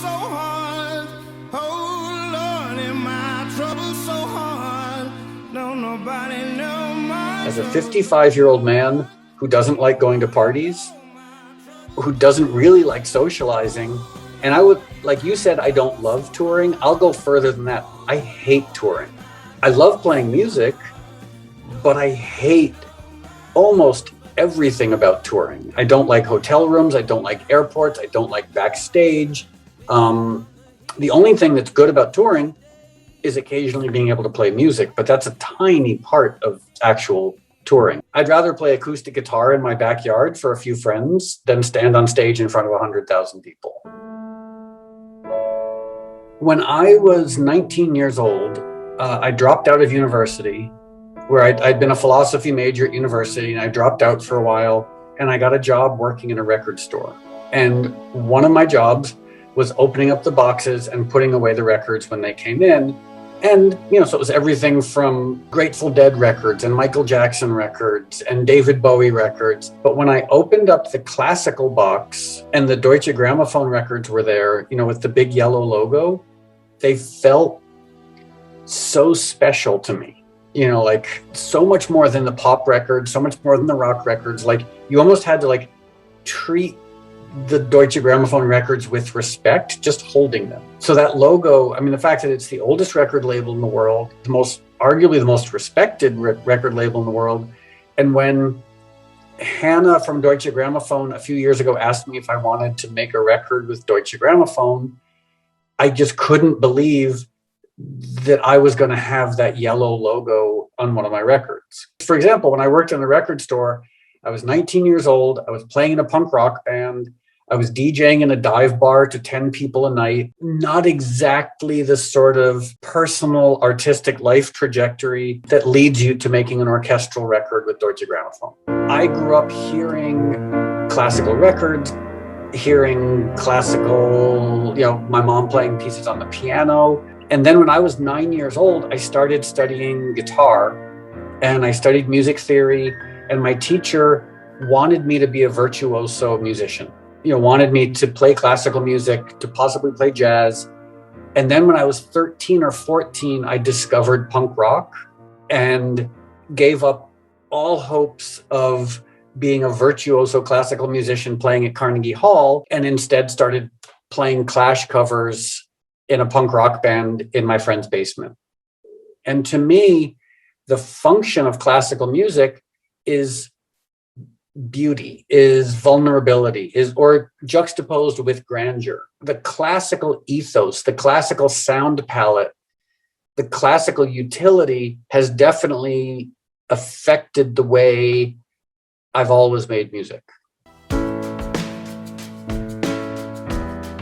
so hard. Oh Lord, am I trouble so hard. No, nobody know my. As a 55-year-old man who doesn't like going to parties, who doesn't really like socializing, and I would, like you said, I don't love touring. I'll go further than that. I hate touring. I love playing music, but I hate almost everything about touring. I don't like hotel rooms. I don't like airports. I don't like backstage. The only thing that's good about touring is occasionally being able to play music, but that's a tiny part of actual touring. I'd rather play acoustic guitar in my backyard for a few friends than stand on stage in front of 100,000 people. When I was 19 years old, I dropped out of university, where I'd been a philosophy major at university, and I dropped out for a while, and I got a job working in a record store. And one of my jobs was opening up the boxes and putting away the records when they came in. And, so it was everything from Grateful Dead records and Michael Jackson records and David Bowie records. But when I opened up the classical box and the Deutsche Grammophon records were there, with the big yellow logo, they felt so special to me. Like so much more than the pop records, so much more than the rock records. Like you almost had to treat the Deutsche Grammophon records with respect, just holding them. So that logo, the fact that it's the oldest record label in the world, arguably the most respected record label in the world. And when Hannah from Deutsche Grammophon a few years ago asked me if I wanted to make a record with Deutsche Grammophon, I just couldn't believe that I was going to have that yellow logo on one of my records. For example, when I worked in the record store, I was 19 years old. I was playing in a punk rock band. I was DJing in a dive bar to 10 people a night. Not exactly the sort of personal artistic life trajectory that leads you to making an orchestral record with Deutsche Grammophon. I grew up hearing classical records, hearing classical, my mom playing pieces on the piano. And then when I was 9 years old, I started studying guitar, and I studied music theory, and my teacher wanted me to be a virtuoso musician, wanted me to play classical music, to possibly play jazz. And then when I was 13 or 14, I discovered punk rock and gave up all hopes of being a virtuoso classical musician playing at Carnegie Hall, and instead started playing Clash covers in a punk rock band in my friend's basement. And to me, the function of classical music is beauty, is vulnerability, or juxtaposed with grandeur. The classical ethos, the classical sound palette, the classical utility has definitely affected the way I've always made music.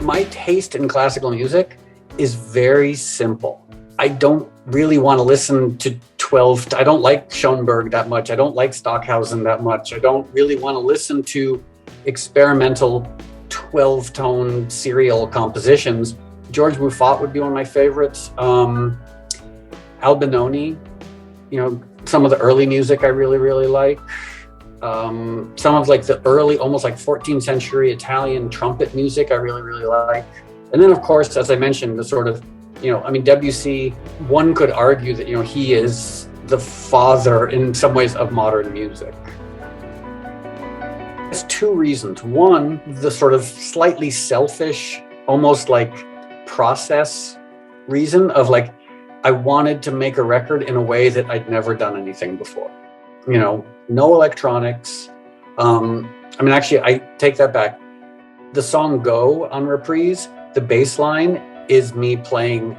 My taste in classical music is very simple. I don't really want to listen to I don't like Schoenberg that much. I don't like Stockhausen that much. I don't really want to listen to experimental 12-tone serial compositions. George Muffat would be one of my favorites. Albinoni, some of the early music I really, really like. Some of the early, almost 14th century Italian trumpet music I really, really like. And then, of course, as I mentioned, the sort of Debussy, one could argue that, he is the father in some ways of modern music. There's two reasons. One, the sort of slightly selfish, almost process reason of I wanted to make a record in a way that I'd never done anything before. No electronics. Actually, I take that back. The song Go on Reprise, the bass line is me playing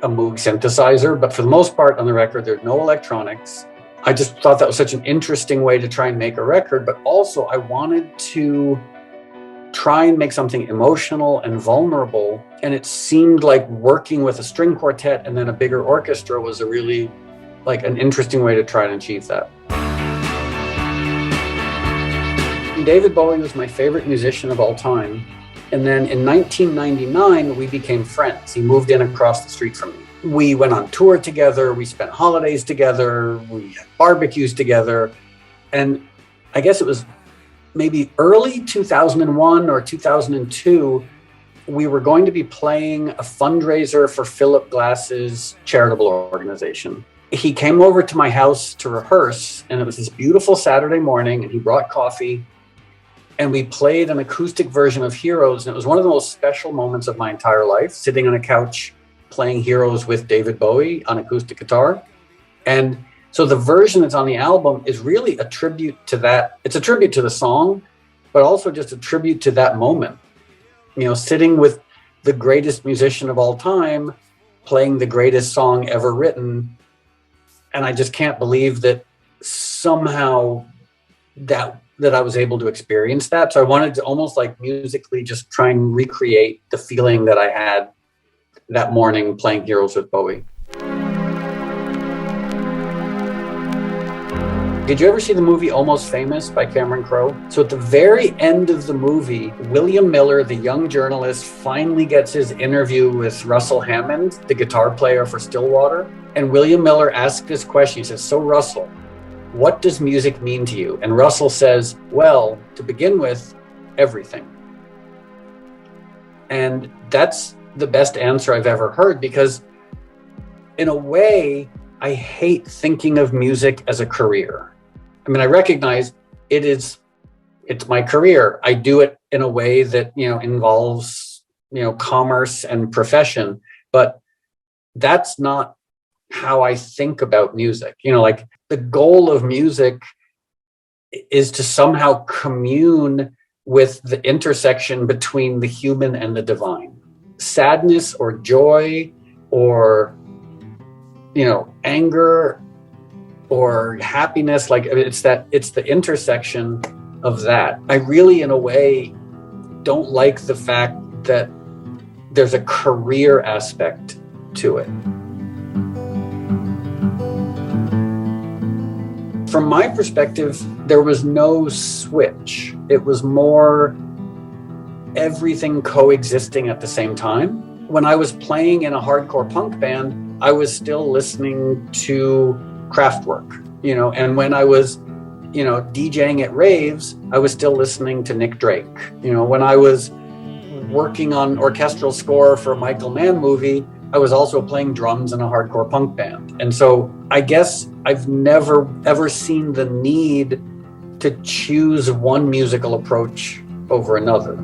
a Moog synthesizer, but for the most part on the record, there's no electronics. I just thought that was such an interesting way to try and make a record, but also I wanted to try and make something emotional and vulnerable. And it seemed like working with a string quartet and then a bigger orchestra was a really an interesting way to try and achieve that. David Bowie was my favorite musician of all time. And then in 1999, we became friends. He moved in across the street from me. We went on tour together. We spent holidays together. We had barbecues together. And I guess it was maybe early 2001 or 2002, we were going to be playing a fundraiser for Philip Glass's charitable organization. He came over to my house to rehearse, and it was this beautiful Saturday morning, and he brought coffee, and we played an acoustic version of Heroes, and it was one of the most special moments of my entire life, sitting on a couch playing Heroes with David Bowie on acoustic guitar. And so the version that's on the album is really a tribute to that. It's a tribute to the song, but also just a tribute to that moment. You know, sitting with the greatest musician of all time, playing the greatest song ever written. And I just can't believe that somehow that I was able to experience that. So I wanted to almost like musically just try and recreate the feeling that I had that morning playing Heroes with Bowie. Did you ever see the movie Almost Famous by Cameron Crowe? So at the very end of the movie, William Miller, the young journalist, finally gets his interview with Russell Hammond, the guitar player for Stillwater. And William Miller asks this question. He says, "So Russell, what does music mean to you?" And Russell says, "Well, to begin with, everything." And that's the best answer I've ever heard, because in a way, I hate thinking of music as a career. I mean, I recognize it's my career. I do it in a way that, involves, commerce and profession, but that's not how I think about music. Like the goal of music is to somehow commune with the intersection between the human and the divine. Sadness or joy or, anger or happiness, like it's the intersection of that. I really, in a way, don't like the fact that there's a career aspect to it. From my perspective, there was no switch. It was more everything coexisting at the same time. When I was playing in a hardcore punk band, I was still listening to Kraftwerk, and when I was, DJing at raves, I was still listening to Nick Drake. When I was working on orchestral score for a Michael Mann movie, I was also playing drums in a hardcore punk band. And so I guess I've never ever seen the need to choose one musical approach over another.